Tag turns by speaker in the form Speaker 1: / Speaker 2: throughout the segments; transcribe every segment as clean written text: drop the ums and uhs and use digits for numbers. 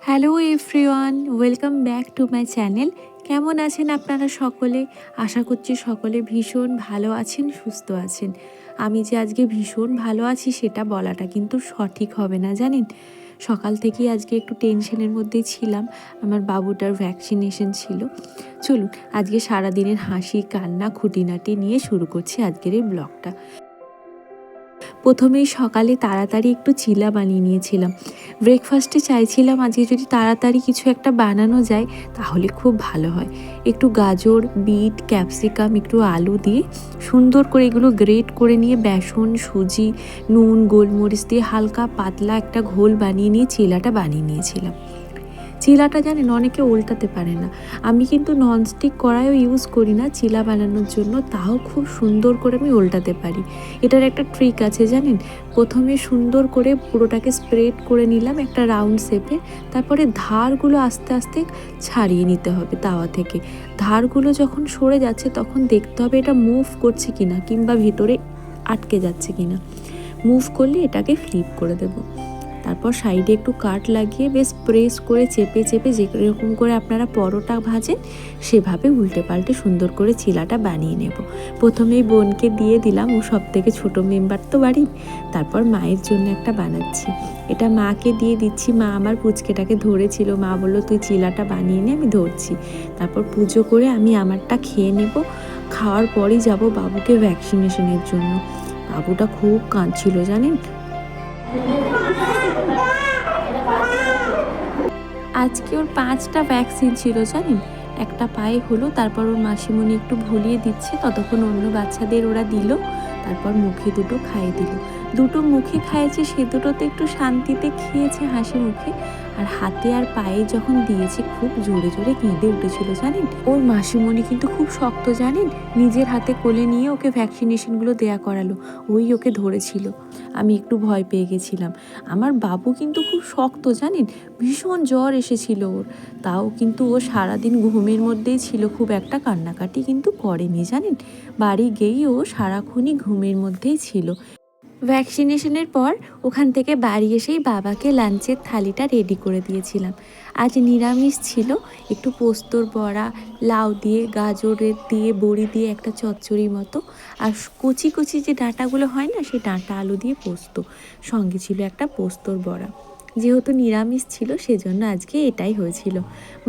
Speaker 1: Hello everyone, welcome back to my channel. কেমন আছেন আপনারা সকলে? আশা করছি সকলে ভীষণ ভালো আছেন, সুস্থ আছেন। আমি যে আজকে ভীষণ ভালো আছি সেটা বলাটা কিন্তু সঠিক হবে না, জানেন। সকাল থেকেই আজকে একটু টেনশনের মধ্যেই ছিলাম। আমার বাবুটার ভ্যাকসিনেশন ছিল। চলুন আজকে সারাদিনের হাসি কান্না খুঁটিনাটি নিয়ে শুরু করছি আজকের এই ব্লগটা। প্রথমেই সকালে তাড়াতাড়ি একটু চিলা বানিয়ে নিয়েছিলাম। ব্রেকফাস্টে চাইছিলাম আজকে যদি তাড়াতাড়ি কিছু একটা বানানো যায় তাহলে খুব ভালো হয়। একটু গাজর, বিট, ক্যাপসিকাম, একটু আলু দিয়ে সুন্দর করে এগুলো গ্রেট করে নিয়ে বেসন, সুজি, নুন, গোলমরিচ দিয়ে হালকা পাতলা একটা ঘোল বানিয়ে নিয়ে চিলাটা বানিয়ে নিয়েছিলাম। চিলাটা জানেন অনেকে উল্টাতে পারে না। আমি কিন্তু ননস্টিক কড়াইও ইউজ করি না চিলা বানানোর জন্য, তাও খুব সুন্দর করে আমি উল্টাতে পারি। এটার একটা ট্রিক আছে জানেন। প্রথমে সুন্দর করে পুরোটাকে স্প্রেড করে নিলাম একটা রাউন্ড শেপে, তারপরে ধারগুলো আস্তে আস্তে ছাড়িয়ে নিতে হবে তাওয়া থেকে। ধারগুলো যখন সরে যাচ্ছে তখন দেখতে হবে এটা মুভ করছে কিনা কিংবা ভেতরে আটকে যাচ্ছে কিনা। মুভ করলে এটাকে ফ্লিপ করে দেবো। তারপর সাইডে একটু কাট লাগিয়ে বেশ প্রেস করে চেপে চেপে যেরকম করে আপনারা পরোটা ভাজেন সেভাবে উল্টে পাল্টে সুন্দর করে চিলাটা বানিয়ে নেব। প্রথমেই বোনকে দিয়ে দিলাম, ও সব থেকে ছোটো মেম্বার তো বাড়ির। তারপর মায়ের জন্য একটা বানাচ্ছি, এটা মাকে দিয়ে দিচ্ছি। মা আমার পুচকেটাকে ধরেছিল, মা বললো তুই চিলাটা বানিয়ে নে, আমি ধরছি। তারপর পুজো করে আমি আমারটা খেয়ে নেব। খাওয়ার পরই যাব বাবুকে ভ্যাকসিনেশনের জন্য। বাবুটা খুব কাঁদছিল জানেন। আজকে ওর 5টা ভ্যাকসিন ছিল জানেন। একটা পায়ে হলো, তারপর ওর মাসিমণি একটু ভুলিয়ে দিচ্ছে, ততক্ষণ অন্য বাচ্চাদের ওরা দিল। তারপর মুখে দুটো খাইয়ে দিল। দুটো মুখে খাইয়েছে, সে দুটোতে একটু শান্তিতে খেয়েছে হাসি মুখে। আর হাতে আর পায়ে যখন দিয়েছে খুব জোরে জোরে কেঁদে উঠেছিল জানেন। ওর মাসিমণি কিন্তু খুব শক্ত জানেন, নিজের হাতে কোলে নিয়ে ওকে ভ্যাকসিনেশনগুলো দেয়া করালো। ওই ওকে ধরেছিল, আমি একটু ভয় পেয়ে গেছিলাম। আমার বাবু কিন্তু খুব শক্ত জানেন, ভীষণ জ্বর এসেছিল ওর, তাও কিন্তু ও সারাদিন ঘুমের মধ্যেই ছিল, খুব একটা কান্নাকাটি কিন্তু করেনি জানেন। বাড়ি গিয়েই ও সারাক্ষণই ঘুমের মধ্যেই ছিল। ভ্যাকসিনেশনের পর ওখান থেকে বাড়ি এসেই বাবাকে লাঞ্চের থালিটা রেডি করে দিয়েছিলাম। আজ নিরামিষ ছিল, একটু পোস্তর বড়া, লাউ দিয়ে, গাজরের দিয়ে, বড়ি দিয়ে একটা চচ্চড়ি মতো, আর কচি কচি যে ডাঁটাগুলো হয় না সেই ডাঁটা আলু দিয়ে পোস্ত, সঙ্গে ছিল একটা পোস্তর বড়া। যেহেতু নিরামিষ ছিল সেজন্য আজকে এটাই হয়েছিল।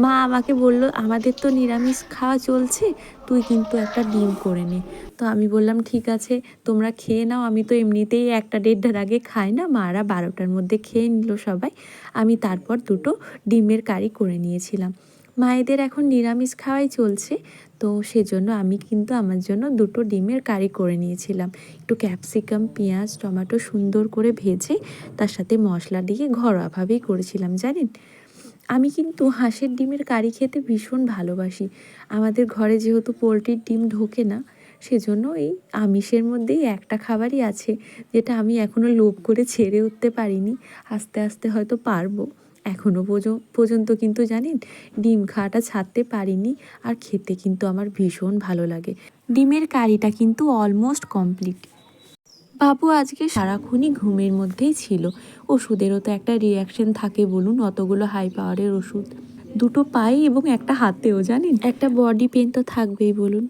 Speaker 1: মা আমাকে বলল আমাদের তো নিরামিষ খাওয়া চলছে, তুই কিন্তু একটা ডিম করে নে। তো আমি বললাম ঠিক আছে, তোমরা খেয়ে নাও, আমি তো এমনিতেই 1টা 1:30টার আগে খাই না। মারা 12টার মধ্যে খেয়ে নিল সবাই। আমি তারপর দুটো ডিমের কারি করে নিয়েছিলাম। মায়েদের এখন নিরামিষ খাওয়াই চলছে, তো সেজন্য আমি কিন্তু আমার জন্য দুটো ডিমের কারি করে নিয়েছিলাম। একটু ক্যাপসিকাম, পেঁয়াজ, টমেটো সুন্দর করে ভেজে তার সাথে মশলা দিয়ে ঘরোয়াভাবেই করেছিলাম জানেন। আমি কিন্তু হাঁসের ডিমের কারি খেতে ভীষণ ভালোবাসি। আমাদের ঘরে যেহেতু পোলট্রির ডিম ঢোকে না, সেজন্য এই আমিষের মধ্যেই একটা খাবারই আছে যেটা আমি এখনও লোভ করে ছেড়ে উঠতে পারিনি। আস্তে আস্তে হয়তো পারবো। এখনও পর্যন্ত কিন্তু জানেন ডিম খাওয়াটা ছাড়তে পারিনি, আর খেতে কিন্তু আমার ভীষণ ভালো লাগে। ডিমের কারিটা কিন্তু অলমোস্ট কমপ্লিট। বাবু আজকে সারাক্ষণই ঘুমের মধ্যেই ছিল। ওষুধেরও তো একটা রিয়াকশন থাকে বলুন, অতগুলো হাই পাওয়ারের ওষুধ, দুটো পায়ে এবং একটা হাতেও জানেন, একটা বডি পেন তো থাকবেই বলুন।